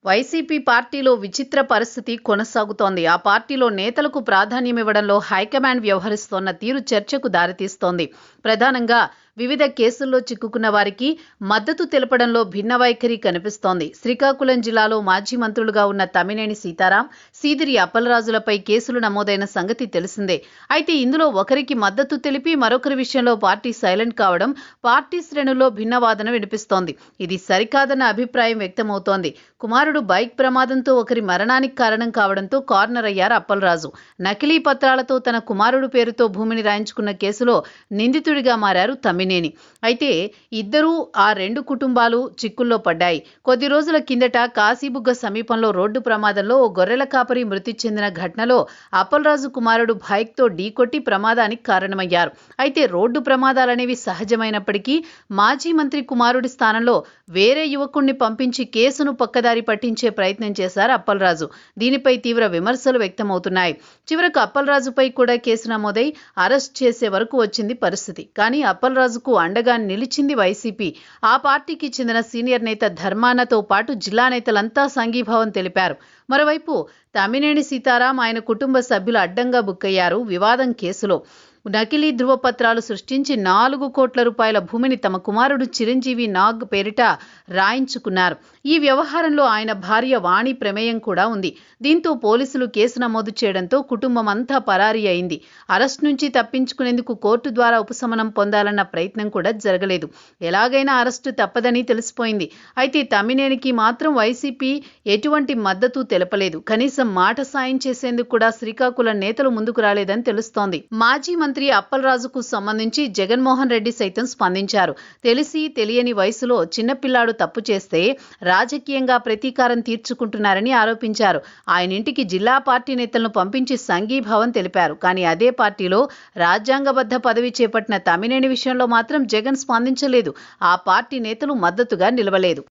YCP పార్టీలో విచిత్ర పరిస్థితి కొనసాగుతోంది. ఆ పార్టీలో నేతలకు ప్రాధాన్యమివ్వడంలో హైకమాండ్ వ్యవహరిస్తోన్న తీరు చర్చకు దారితీస్తోంది. ప్రధానంగా వివిధ కేసుల్లో చిక్కుకున్న వారికి మద్దతు తెలపడంలో భిన్న వైఖరి కనిపిస్తోంది. శ్రీకాకుళం జిల్లాలో మాజీ మంత్రులుగా ఉన్న తమ్మినేని సీతారాం, సీదిరి అప్పలరాజులపై కేసులు నమోదైన సంగతి తెలిసిందే. అయితే ఇందులో ఒకరికి మద్దతు తెలిపి మరొకరి విషయంలో పార్టీ సైలెంట్ కావడం పార్టీ శ్రేణుల్లో భిన్న వాదన వినిపిస్తోంది. ఇది సరికాదన్న అభిప్రాయం వ్యక్తమవుతోంది. కుమారుడు బైక్ ప్రమాదంతో ఒకరి మరణానికి కారణం కావడంతో కార్నర్ అయ్యారు అప్పలరాజు. నకిలీ పత్రాలతో తన కుమారుడు పేరుతో భూమిని రాయించుకున్న కేసులో నిందితుడిగా మారారు తమ్మినేని. అయితే ఇద్దరూ ఆ రెండు కుటుంబాలు చిక్కుల్లో పడ్డాయి. కొద్ది రోజుల కిందట కాశీబుగ్గ సమీపంలో రోడ్డు ప్రమాదంలో ఓ గొర్రెల కాపరి మృతి చెందిన ఘటనలో అప్పలరాజు కుమారుడు బైక్తో ఢీకొట్టి ప్రమాదానికి కారణమయ్యారు. అయితే రోడ్డు ప్రమాదాలనేవి సహజమైనప్పటికీ మాజీ మంత్రి కుమారుడి స్థానంలో వేరే యువకుణ్ణి పంపించి కేసును పక్కదారి పట్టించే ప్రయత్నం చేశారు అప్పలరాజు. దీనిపై తీవ్ర విమర్శలు వ్యక్తమవుతున్నాయి. చివరకు అప్పలరాజుపై కూడా కేసు నమోదై అరెస్ట్ చేసే వరకు వచ్చింది పరిస్థితి. కానీ అప్పలరాజుకు అండగా నిలిచింది వైసీపీ. ఆ పార్టీకి చెందిన సీనియర్ నేత ధర్మానతో పాటు జిల్లా నేతలంతా సంఘీభావం తెలిపారు. మరోవైపు తమ్మినేని సీతారాం, ఆయన కుటుంబ సభ్యులు అడ్డంగా బుక్కయ్యారు వివాదం కేసులో. నకిలీ ధృవపత్రాలు సృష్టించి 4 కోట్ల రూపాయల భూమిని తమ కుమారుడు చిరంజీవి నాగ్ పేరిట రాయించుకున్నారు. ఈ వ్యవహారంలో ఆయన భార్య వాణి ప్రమేయం కూడా ఉంది. దీంతో పోలీసులు కేసు నమోదు చేయడంతో కుటుంబం అంతా పరారీ అయింది. అరెస్ట్ నుంచి తప్పించుకునేందుకు కోర్టు ద్వారా ఉపశమనం పొందాలన్న ప్రయత్నం కూడా జరగలేదు. ఎలాగైనా అరెస్టు తప్పదని తెలిసిపోయింది. అయితే తమ్మినేనికి మాత్రం వైసీపీ ఎటువంటి మద్దతు తెలపలేదు. కనీసం మాట సాయం చేసేందుకు కూడా శ్రీకాకుళం నేతలు ముందుకు రాలేదని తెలుస్తోంది. మాజీ మంత్రి అప్పలరాజుకు సంబంధించి జగన్మోహన్ రెడ్డి సైతం స్పందించారు. తెలిసి తెలియని వయసులో చిన్నపిల్లాడు తప్పు చేస్తే రాజకీయంగా ప్రతీకారం తీర్చుకుంటున్నారని ఆరోపించారు. ఆయన ఇంటికి జిల్లా పార్టీ నేతలను పంపించి సంఘీభావం తెలిపారు. కానీ అదే పార్టీలో రాజ్యాంగబద్ధ పదవి చేపట్టిన తమ్మినేని విషయంలో మాత్రం జగన్ స్పందించలేదు. ఆ పార్టీ నేతలు మద్దతుగా నిలవలేదు.